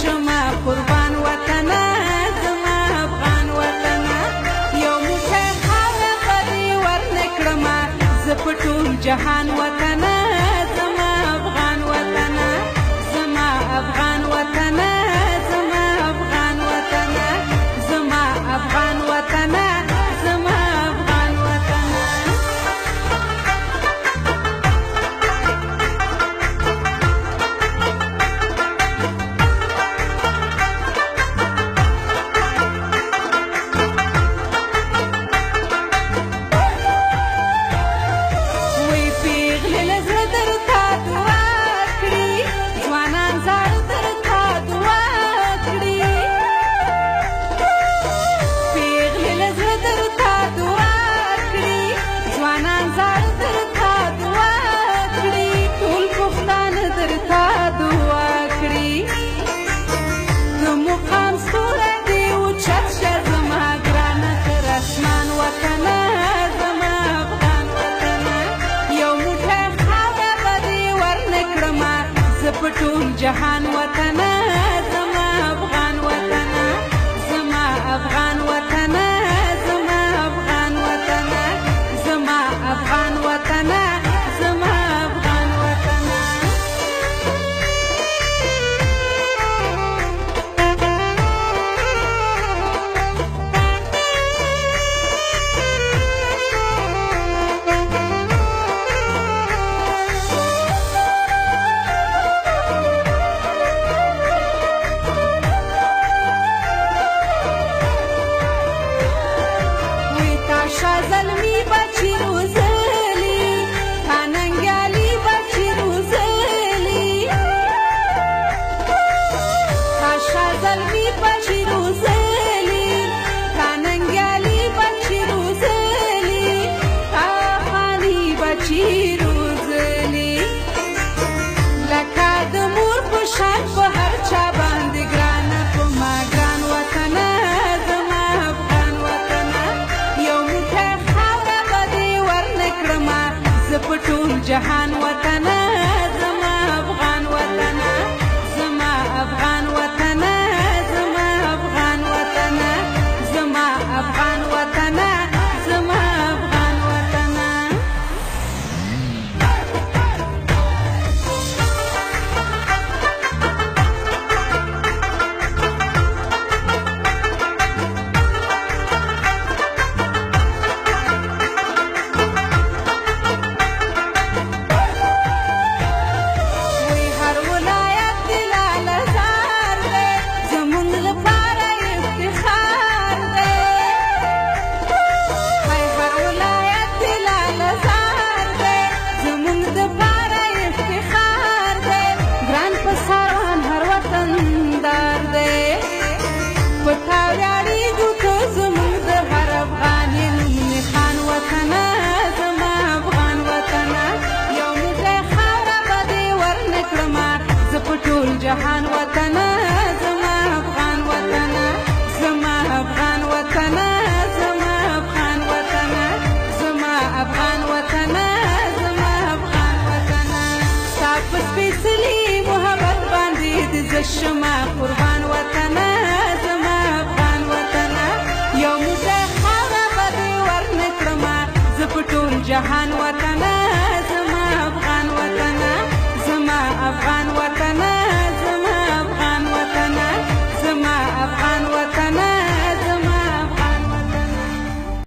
شما قربان وطنه زما افغان وطنه یو موټی خاوره به دې ورنکړمه زه په ټول جهان وطنه زما افغان وطنه زما افغان وطنه زما افغان وطنه زما افغان وطنه زما افغان وطنه وی پیغلې له زړه درته دعا کړي ځوانان زاړه درته دعا کړي پیغلې له زړه درته دعا کړي ځوانان زاړه درته دعا کړي ټول پښتانه درته دعا کړي د مقام ستوری دې اوچت شه زما ګرانه تر اسمان وطنه زما افغان وطنه یو موټی خاوره به دې ورنکړمه زه په ټول جهان وطنه زما افغان وطنه زما افغان وطنه زما افغان وطنه زما افغان وطنه زما افغان وطنه وی تا شاه زلمي بچي روزلي تا ننګیالي بچي روزلي تا شاه زلمي بچي روزلي تا ننګیالي بچي روزلي تا خاني بچي روزلي لکه د مور په شان په هر چا باندې ګرانه په ما ګران وطنه زما افغان وطنه یو موټی خاوره به دې ورنکړمه زه په ټول جهان وطنه زما افغان وطنه زما افغان وطنه زما افغان وطنه زما افغان وطنه زما افغان وطنه وی هر ولایت دې لاله زار دی زموږ لپاره افتخار دی هی هر ولایت دې لاله زار دی زموږ دپاره افتخار دی ګران په ساروان هر وطندار دی په تا ویاړېږو ته زموږ د هر افغان یې نوم خان وطنه زما افغان وطنه یو موټی خاوره به دې ورنکړمه زه په ټول جهان وطنه زما افغان وطنه زما افغان وطنه زما افغان وطنه زما افغان وطنه زما افغان وطنه ستا په سپېڅلي محبت باندې د زه شمه قربان